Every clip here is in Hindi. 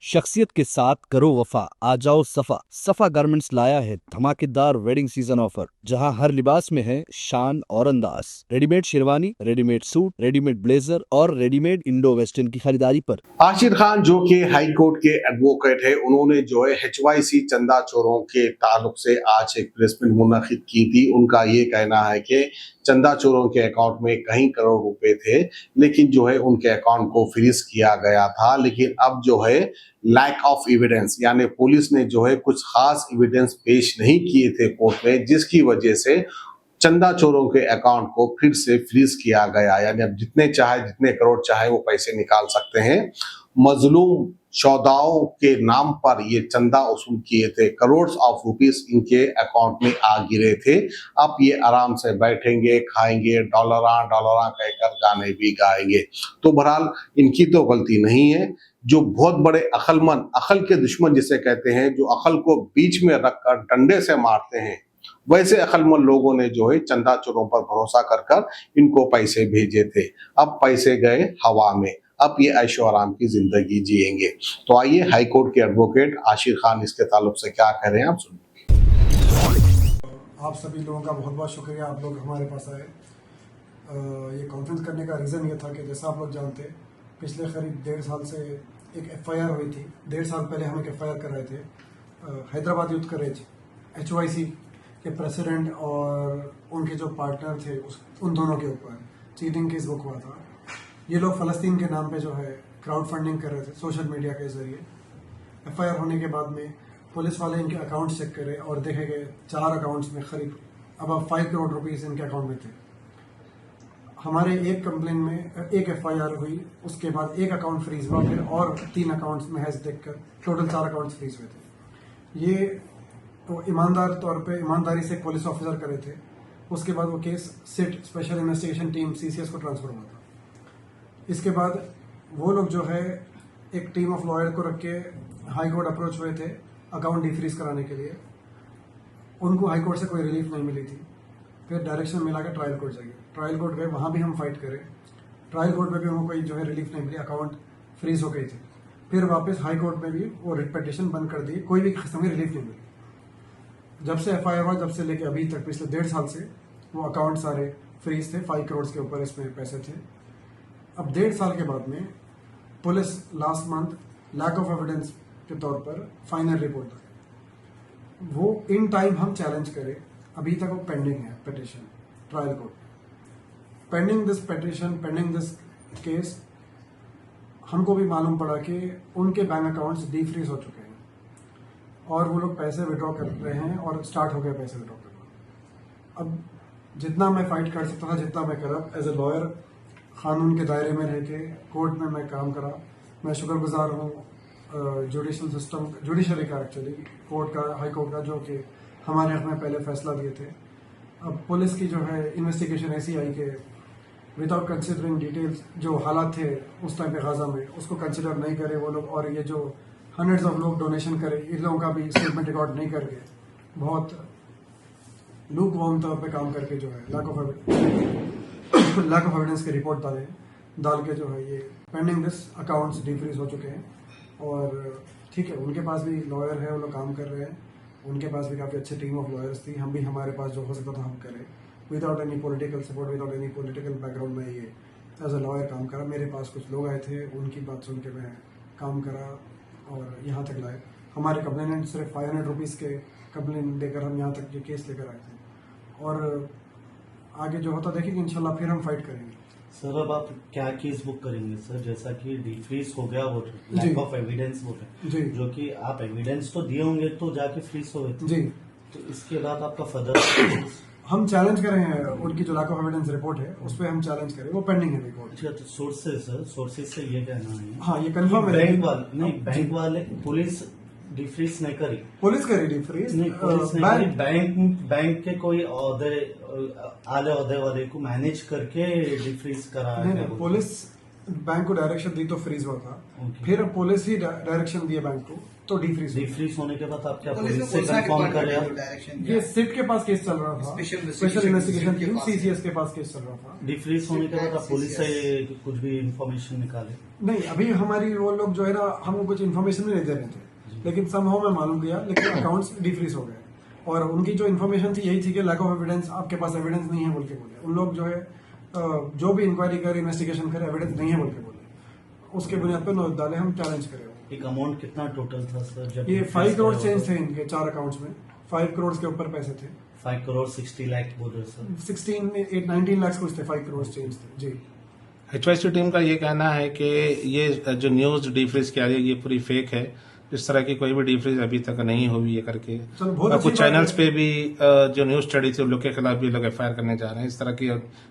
शख्सियत के साथ करो वफा, आ जाओ सफा। सफा गारमेंट्स लाया है धमाकेदार वेडिंग सीजन ऑफर, जहां हर लिबास में है शान और अंदाज। Readymade sherwani, readymade suit, readymade blazer और रेडीमेड इंडो वेस्टर्न की खरीदारी पर। आशिर खान जो कि हाई कोर्ट के एडवोकेट है, उन्होंने जो है HYC चंदा चोरों के ताल्लुक से आज एक प्रेस मीट मुनक्किद की थी। उनका ये कहना है कि चंदा चोरों के अकाउंट में कई करोड़ रुपए थे, लेकिन जो है उनके अकाउंट को फ्रीज किया गया था। लेकिन अब जो है लैक ऑफ एविडेंस, यानी पुलिस ने जो है कुछ खास एविडेंस पेश नहीं किए थे कोर्ट में, जिसकी वजह से चंदा चोरों के अकाउंट को फिर से फ्रीज किया गया। यानी अब जितने चाहे, जितने करोड़ चाहे वो पैसे निकाल सकते हैं। मजलूम शौदाओं के नाम पर ये चंदा वसूल किए थे, करोड़ ऑफ रुपीस इनके अकाउंट में आ गिरे थे। अब ये आराम से बैठेंगे, खाएंगे, डॉलरा डॉलरा कहकर गाने भी गाएंगे। तो बहरहाल इनकी तो गलती नहीं है। जो बहुत बड़े अक्लमंद, अकल के दुश्मन जिसे कहते हैं, जो अकल को बीच में रखकर डंडे से मारते हैं, वैसे अक्लमंद लोगों ने जो है चंदा चोरों पर भरोसा कर कर इनको पैसे भेजे थे। अब पैसे गए हवा में, अब ये ऐशो आराम की जिंदगी जिएंगे। तो आइए हाई कोर्ट के एडवोकेट आशिर खान इसके ताल्लुक से क्या कह रहे हैं, आप सुनिए। आप सभी लोगों का बहुत बहुत शुक्रिया, आप लोग हमारे पास आए। ये कॉन्फ्रेंस करने का रीज़न ये था कि जैसा आप लोग जानते हैं, पिछले करीब 1.5 साल से एक FIR हुई थी। 1.5 साल पहले हम एक FIR कर रहे थे हैदराबाद यूथ करेज HYC के प्रेसिडेंट और उनके जो पार्टनर थे उन दोनों के ऊपर चीटिंग केस बुक हुआ था। ये लोग फ़लस्तीन के नाम पे जो है क्राउड फंडिंग कर रहे थे सोशल मीडिया के ज़रिए। FIR होने के बाद में पुलिस वाले इनके अकाउंट चेक करे और देखे गए 4 अकाउंट्स में करीब अब 5 करोड़ रुपीस इनके अकाउंट में थे। हमारे एक कंप्लेन में एक FIR हुई, उसके बाद एक अकाउंट फ्रीज हुआ, फिर और 3 अकाउंट्स में हैज देखकर टोटल 4 अकाउंट्स फ्रीज हुए थे। ये तो ईमानदार तौर पे ईमानदारी से पुलिस ऑफिसर करे थे। उसके बाद वो case SIT special investigation team CCS को ट्रांसफर हुआ था। इसके बाद वो लोग जो है एक टीम ऑफ लॉयर को रख के हाई कोर्ट अप्रोच हुए थे अकाउंट डिफ्रीज कराने के लिए। उनको हाई कोर्ट से कोई रिलीफ नहीं मिली थी। फिर डायरेक्शन मिला के ट्रायल कोर्ट जाइए। ट्रायल कोर्ट गए, वहाँ भी हम फाइट करें। ट्रायल कोर्ट में भी हमको कोई जो है रिलीफ नहीं मिली, अकाउंट फ्रीज हो गई थी। फिर वापस हाई कोर्ट में भी वो रिट पिटीशन बंद कर दी, कोई भी किस्म की रिलीफ नहीं मिली। जब से FIR हुआ, जब से लेके अभी तक पिछले 1.5 साल से वो अकाउंट सारे फ्रीज थे। 5 करोड़ के ऊपर इसमें पैसे थे। अब 1.5 साल के बाद में police last month lack of evidence के तौर पर फाइनल रिपोर्ट आई। वो इन टाइम हम चैलेंज करें, अभी तक वो पेंडिंग है petition trial court. Pending this petition, pending this case, हमको भी मालूम पड़ा कि उनके बैंक अकाउंट्स डीफ्रीज हो चुके हैं और वो लोग पैसे विड्रॉ कर रहे हैं और स्टार्ट हो गया पैसे विड्रॉ करना। अब जितना मैं फाइट कर सकता था, जितना मैं करा एज ए लॉयर, कानून के दायरे में रह के कोर्ट में मैं काम करा। मैं शुक्रगुजार हूँ जुडिशल सिस्टम, जुडिशरी का, एक्चुअली कोर्ट का, हाई कोर्ट का, जो कि हमारे हक में पहले फैसला दिए थे। अब पुलिस की जो है इन्वेस्टिगेशन ऐसी आई कि विदाउट कंसिडरिंग डिटेल्स, जो हालात थे उस टाइम पे गाजा में, उसको कंसिडर नहीं करे वो लोग। और ये जो हंड्रेड्स ऑफ लोग डोनेशन करे, इन लोगों का भी स्टेटमेंट रिकॉर्ड नहीं करके बहुत लूक वार्म तौर पे काम करके जो है लैक ऑफ एविडेंस की रिपोर्ट डाल के जो है ये पेंडिंग दिस अकाउंट्स डिफ्रीज हो चुके हैं। और ठीक है, उनके पास भी लॉयर है, वो लोग काम कर रहे हैं। उनके पास भी काफ़ी अच्छी टीम ऑफ लॉयर्स थी। हम भी, हमारे पास जो हो सकता था हम करें, without any political support, without any political background में ये एज अ लॉयर काम करा। मेरे पास कुछ लोग आए थे, उनकी बात सुन के मैं काम करा और यहाँ तक लाए। हमारे कंप्लेनेंट सिर्फ 500 रुपीज़ के कंप्लेन देकर हम यहाँ तक ये केस लेकर आए थे। और आगे जो होता देखेंगे इंशाल्लाह, फिर हम फाइट करेंगे। सर, अब आप क्या केस बुक करेंगे सर? जैसा कि डिफ्रीज हो गया, वो लैक ऑफ एविडेंस बुक है, जो कि आप एविडेंस तो दिए होंगे तो जाके फ्रीज हो गए जी। तो इसके बाद आपका फर्दर हम चैलेंज कर रहे हैं उनकी जो लैक ऑफ एविडेंस रिपोर्ट है, उस पर हम चैलेंज करें, वो पेंडिंग है रिपोर्ट। अच्छा, तो सोर्सेज सर, सोर्सेज से ये कहना है, हाँ ये कंफर्म है। बैंक वाले पुलिस डिफ्रीज नहीं करी, पुलिस करी डिफ्रीज नहीं, पुलिस नहीं करी, बैंक के कोई आले ओहदे वाले को मैनेज करके डिफ्रीज करा है। पुलिस बैंक को डायरेक्शन दी तो फ्रीज हुआ था। Okay. फिर पुलिस ही डायरेक्शन दिए बैंक को तो डीफ्रीज। डिफ्रीज होने के बाद आप क्या पुलिस पुलिस को से कौन सा कंफर्म कर रहे डिपार्टमेंट हैं? डायरेक्शन ये सिट के पास केस चल रहा था, स्पेशल स्पेशल इन्वेस्टिगेशन टीम पास। सीसीएस के पास केस चल रहा था। डिफ्रीज होने के बाद आप पुलिस से कुछ भी इंफॉर्मेशन निकाले? नहीं, अभी हमारी वो लोग जो है ना हमको कुछ इन्फॉर्मेशन भी नहीं दे रहे थे, लेकिन समहाउ मैं मालूम किया, लेकिन अकाउंट्स डिफ्रीज हो गए। और उनकी जो इन्फॉर्मेशन थी यही थी कि लैक ऑफ एविडेंस, आपके पास एविडेंस नहीं है बोल के बोले। उन लोग जो है जो भी इंक्वायरी करे, इन्वेस्टिगेशन करे, एविडेंस नहीं है बोल के बोले, उसके बुनियाद पर नोट डाले, हम चैलेंज करे। एक अमाउंट कितना टोटल था सर जब ये 5 freeze करोड़ किया चेंज हुआ थे इनके 4 अकाउंट्स में, 5 करोड़ के ऊपर पैसे थे। 5 करोड़ 60 लाख बोल रहे सर। 19 लाख कुछ थे, 5 करोड़ चेंज थे जी। HYC टीम का ये कहना है कि ये जो न्यूज डिफ्रीज किया है ये पूरी फेक है, इस तरह की कोई भी डिफ्रीज अभी तक नहीं हुई है करके। चलो, बहुत और अच्छी कुछ बात चैनल्स है। पे भी जो न्यूज स्टडी थी उन लोग के खिलाफ भी लोग FIR करने जा रहे हैं, इस तरह की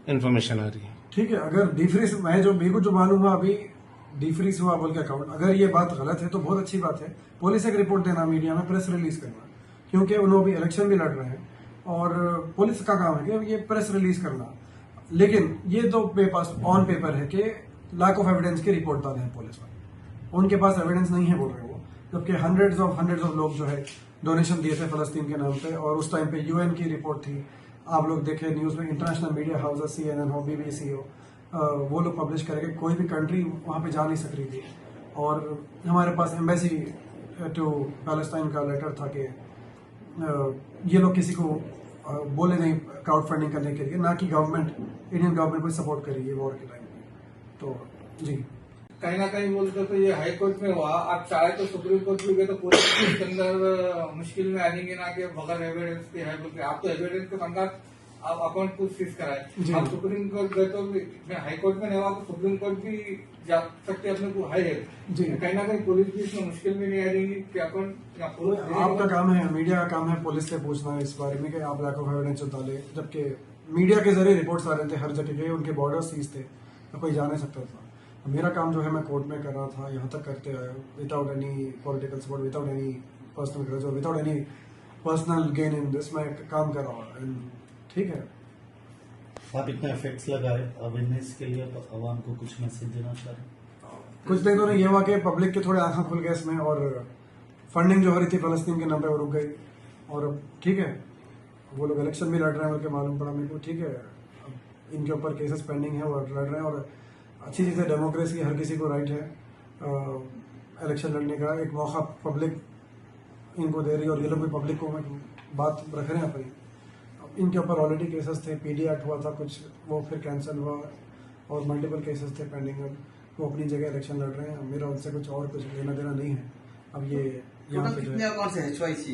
इन्फॉर्मेशन आ रही है। ठीक है, अगर डिफ्रीज मेरे को जो मालूम हुआ अभी डिफ्रीज हुआ बोल के अकाउंट, अगर ये बात गलत है तो बहुत अच्छी बात है। पुलिस एक रिपोर्ट देना, मीडिया में प्रेस रिलीज करना, क्योंकि उन्होंने भी इलेक्शन भी लड़ रहे हैं और पुलिस का काम है कि ये प्रेस रिलीज करना। लेकिन ये तो पास ऑन पेपर है कि लैक ऑफ एविडेंस की रिपोर्ट डाले हैं पुलिस वाले, उनके पास एविडेंस नहीं है बोल रहे वो, जबकि हंड्रेड्स ऑफ लोग जो है डोनेशन दिए थे फलस्तीन के नाम पे। और उस टाइम पे UN की रिपोर्ट थी, आप लोग देखे न्यूज में, इंटरनेशनल मीडिया हाउसेस CNN हो, BBC हो, वो लोग पब्लिश करेंगे, कोई भी कंट्री वहाँ पे जा नहीं सक रही थी। और हमारे पास एम्बेसी टू पैलेस्टाइन का लेटर था कि ये लोग किसी को बोले नहीं क्राउड फंडिंग करने के लिए, ना कि गवर्नमेंट, इंडियन गवर्नमेंट को सपोर्ट करी है वॉर के टाइम पे। तो जी, कहीं ना कहीं बोलते तो ये हाई कोर्ट में हुआ, आप चाहे तो सुप्रीम कोर्ट में गए तो पुलिस के अंदर मुश्किल में आ जाएंगे ना कि बगैर एविडेंस के है बोलते। आप तो एविडेंस के संगत आप अकाउंट को सीज कराए, आप सुप्रीम कोर्ट गए तो हाई कोर्ट में नहीं हुआ तो सुप्रीम कोर्ट भी जा सकते अपने को हाई है जी। कहीं ना कहीं पुलिस भी इसमें मुश्किल में नहीं आ जाएगी कि अकाउंट आपका काम है, मीडिया का काम है पुलिस से पूछना इस बारे में कि आप लैक ऑफ एविडेंस डाले, जबकि मीडिया के जरिए रिपोर्ट्स आ रहे थे हर जगह के, उनके बॉर्डर सीज थे तो कोई जा नहीं सकता था। मेरा काम जो है मैं कोर्ट में कर रहा था, यहाँ तक करते आया, without any political support, without any personal grudge और without any personal gain in this, मैं काम कर रहा हूँ। ठीक है, आप इतने इफेक्ट्स लगाए अवेयरनेस के लिए, आवाम को कुछ मैसेज देना चाह रहे हैं? कुछ दिन तो नहीं ये हुआ कि पब्लिक के थोड़े आंखें खुल गए इसमें, और फंडिंग जो हो रही थी फलस्तीन के नाम पे वो रुक गई। और अब ठीक है, वो लोग इलेक्शन भी लड़ रहे हैं, उनके मालूम पड़ा मेरे को, ठीक है, अब इनके ऊपर केसेस पेंडिंग है, वो लड़ रहे हैं। और अच्छी चीज़ है, डेमोक्रेसी, हर किसी को राइट है इलेक्शन लड़ने का, एक मौका पब्लिक इनको दे रही है और ये लोग भी पब्लिक को बात रख रहे हैं अपनी। अब इनके ऊपर ऑलरेडी केसेस थे, PD एक्ट हुआ था कुछ, वो फिर कैंसिल हुआ, और मल्टीपल केसेस थे पेंडिंग, वो अपनी जगह इलेक्शन लड़ रहे हैं। मेरा उनसे कुछ और कुछ लेना देना नहीं है। अब ये यहाँ पे जो कितने है अकाउंट से HYC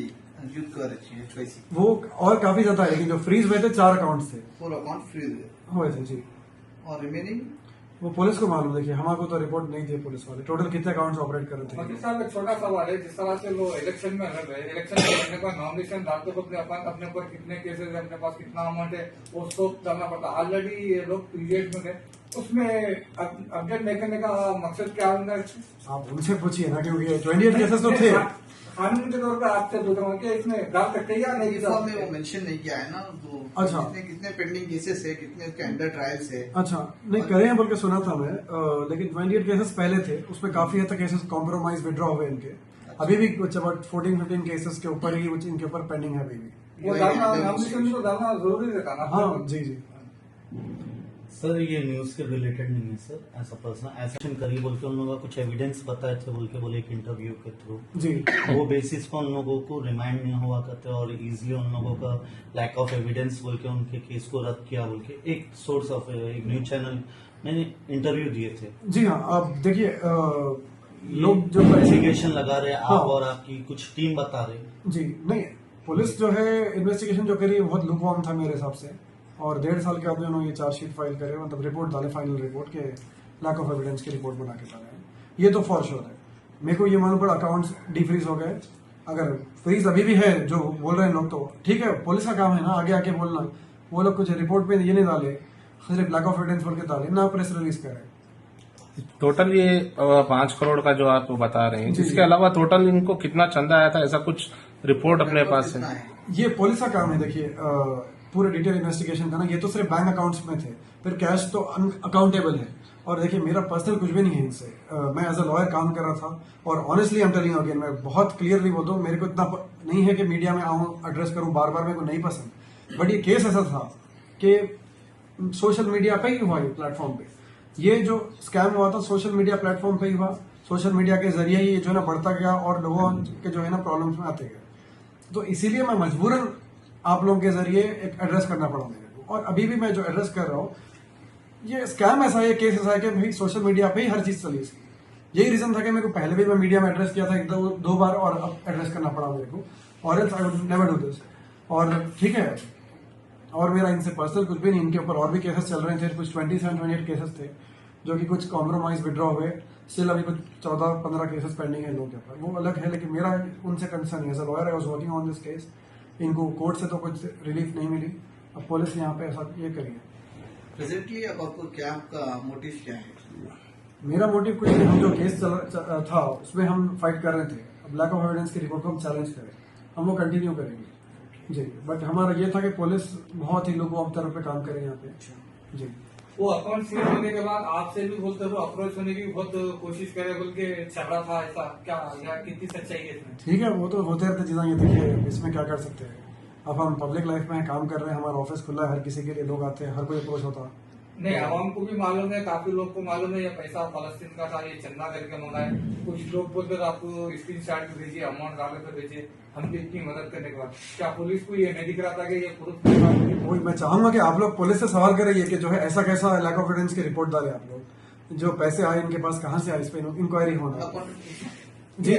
यूज कर रही है HYC? वो और काफी ज्यादा है, लेकिन जो फ्रीज हुए थे 4 अकाउंट्स थे, 4 अकाउंट फ्रीज हुए थे जी। और रिमेनिंग वो पुलिस को मालूम, देखिए हमारे तो रिपोर्ट नहीं दी पुलिस वाले, टोटल कितने अकाउंट्स ऑपरेट कर रहे वकील थे। साहब एक छोटा सवाल है, जिस तरह से लोग इलेक्शन में लड़ रहे हैं, इलेक्शन में लड़ने का नॉमिनेशन डालते वक्त अपने ऊपर कितने केसेस है, अपने पास कितना अमाउंट है, वो सब डालना पड़ता। ऑलरेडी ये लोग पीरियड में थे, उसमें अपडेट नहीं करने का मकसद क्या होगा? आप उनसे पूछिए ना, क्योंकि 28 केसेस तो थे। कानून के तौर पर आपसे पूछ रहा हूँ कि इसमें डाल सकते हैं या नहीं डाल रिफॉर्म में सकते? वो मेंशन नहीं किया है ना, तो अच्छा। कितने पेंडिंग केसेस है, कितने उसके अंडर ट्रायल्स है। अच्छा, नहीं करे हैं बोल के सुना था मैं, लेकिन 28 केसेस पहले थे, उसमें काफी हद तक केसेस कॉम्प्रोमाइज विड्रॉ हुए इनके। अभी भी कुछ अबाउट 14-15 केसेस के ऊपर ही कुछ इनके ऊपर पेंडिंग है अभी भी। वो डालना नॉमिनेशन तो डालना जरूरी रहता ना। हाँ जी जी। सर ये न्यूज के रिलेटेड नहीं है सर, ऐसा पर्सनल ऐसा करिए बोल के उन लोगों का कुछ एविडेंस बताए थे बोल के बोले एक इंटरव्यू के थ्रू, जी वो बेसिस पर उन लोगों को रिमाइंड नहीं हुआ करते और इजीली उन लोगों का लैक ऑफ एविडेंस बोल के उनके केस को रद्द किया बोल के एक सोर्स ऑफ एक न्यूज चैनल ने इंटरव्यू दिए थे। जी हाँ, अब देखिए लोग जो इन्वेस्टिगेशन लगा रहे आप हाँ। और आपकी कुछ टीम बता रहे। जी नहीं, पुलिस जो है इन्वेस्टिगेशन जो करी बहुत लुकवार्म था मेरे हिसाब से, और 1.5 साल के बाद उन्होंने ये चार्जशीट फाइल करे, मतलब रिपोर्ट डाले, फाइनल रिपोर्ट के लैक ऑफ एविडेंस की रिपोर्ट बना के डाले हैं। ये तो फॉर श्योर है। मेरे को ये मालूम पड़ा अकाउंट्स डीफ्रीज हो गए, अगर फ्रीज अभी भी है जो बोल रहे हैं लोग तो ठीक है, पुलिस का काम है ना आगे आके बोलना। वो लोग कुछ रिपोर्ट में ये नहीं डाले, सिर्फ लैक ऑफ एविडेंस बोल के डाले ना, प्रेस रिलीज करे। टोटल ये 5 करोड़ का जो आप बता रहे हैं, जी। इसके अलावा टोटल इनको कितना चंदा आया था, ऐसा कुछ रिपोर्ट अपने पास कितना है? ये पुलिस का काम है। देखिए पूरे डिटेल इन्वेस्टिगेशन का ना, ये तो सिर्फ बैंक अकाउंट्स में थे, फिर कैश तो अकाउंटेबल है और देखिए मेरा पर्सनल कुछ भी नहीं है इनसे। मैं एज अ लॉयर काम कर रहा था और honestly I am telling again, मैं बहुत क्लियरली बोलता हूँ, मेरे को इतना नहीं है कि मीडिया में आऊँ एड्रेस करूँ बार बार, मेरे को नहीं पसंद। बट ये केस ऐसा था कि सोशल मीडिया पे ही हुआ, ये प्लेटफॉर्म पे ये जो स्कैम हुआ था सोशल मीडिया प्लेटफॉर्म पे ही हुआ। सोशल मीडिया के जरिए ही जो है ना बढ़ता गया और लोगों के जो है ना प्रॉब्लम्स में आते गए। तो इसीलिए मैं मजबूरन आप लोगों के जरिए एक एड्रेस करना पड़ा मेरे को। और अभी भी मैं जो एड्रेस कर रहा हूँ, ये स्कैम ऐसा है, केस ऐसा है कि भाई सोशल मीडिया पे ही हर चीज चली इसकी। यही रीजन था कि मेरे को पहले भी मैं मीडिया में एड्रेस किया था एक दो बार, और अब एड्रेस करना पड़ा मेरे को, और else I would never do this. और ठीक है, और मेरा इनसे पर्सनल कुछ भी नहीं, इनके ऊपर और भी केसेस चल रहे थे, कुछ 27-28 केसेस थे जो कि कुछ कॉम्प्रोमाइज विड्रॉ हुए, स्टिल अभी कुछ 14-15 केसेस पेंडिंग है इन लोगों के ऊपर, वो अलग है। लेकिन मेरा उनसे कंसर्न है, as a lawyer I was working on this case. इनको कोर्ट से तो कुछ रिलीफ नहीं मिली, अब पुलिस यहाँ पे ऐसा ये करी है। प्रेजेंटली अब आपको क्या, आपका मोटिव क्या है? मेरा मोटिव कुछ नहीं, हम जो केस था उसमें हम फाइट कर रहे थे। अब लैक ऑफ एविडेंस की रिपोर्ट को हम चैलेंज करें, हम वो कंटिन्यू करेंगे जी। बट हमारा ये था कि पुलिस बहुत ही लोगों अब तरफ पे काम करे यहाँ पे जी। वो अकाउंट सीज होने के बाद आपसे भी बोलते हो, अप्रोच होने की बहुत कोशिश करे, बोल के झगड़ा था, ऐसा क्या, या कितनी सच्चाई है इसमें? ठीक है, वो तो होते रहते चीजें, ये देखिए इसमें क्या कर सकते हैं। अब हम पब्लिक लाइफ में काम कर रहे हैं, हमारा ऑफिस खुला है, हर किसी के लिए लोग आते हैं, हर कोई अप्रोच होता है। नहीं, आवाम को भी मालूम है, काफी लोग को मालूम है, ये पैसा फलस्तीन का था, ये चंदा करके मंगाए। कुछ लोग बोलते थे आपको स्क्रीन शॉट भेजिए, अमाउंट डाले तो भेजिए, हम भी इतनी मदद करने के बाद क्या पुलिस को ये नहीं दिख रहा था कि ये प्रूफ? वही मैं चाहूंगा कि आप लोग पुलिस से सवाल करें ये कि जो है ऐसा कैसा लैक ऑफ एविडेंस की रिपोर्ट डाले आप लोग, जो पैसे आए इनके पास कहाँ से आए, इस पे इंक्वायरी होना जी।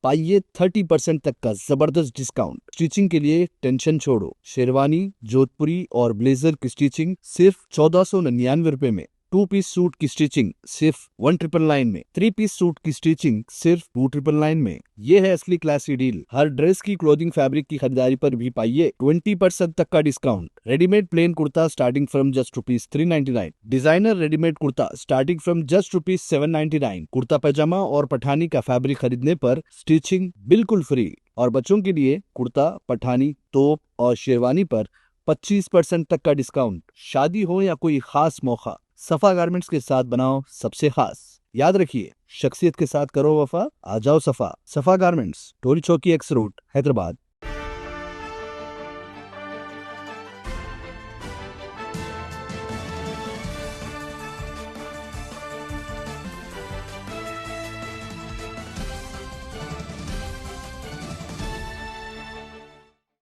पाइए 30% तक का जबरदस्त डिस्काउंट। स्टिचिंग के लिए टेंशन छोड़ो, शेरवानी, जोधपुरी और ब्लेजर की स्टिचिंग सिर्फ 1499 रुपए में। 2 पीस सूट की स्टिचिंग सिर्फ 1999 में। 3 पीस सूट की स्टिचिंग सिर्फ 2999 में। ये है असली क्लासी डील। हर ड्रेस की क्लोथिंग फैब्रिक की खरीदारी पर भी पाइए 20% तक का discount. Readymade plain kurta starting from just ₹399। Designer readymade kurta starting from just ₹799। Kurta pyjama और पठानी का फैब्रिक खरीदने पर स्टिचिंग बिल्कुल फ्री। और बच्चों के लिए कुर्ता, पठानी, तोप और शेरवानी पर 25% तक का डिस्काउंट। शादी हो या कोई खास मौका, सफा गारमेंट्स के साथ बनाओ सबसे खास। याद रखिए, शख्सियत के साथ करो वफा, आ जाओ सफा। सफा गारमेंट्स, टोरी चौकी, एक्स रोड, हैदराबाद।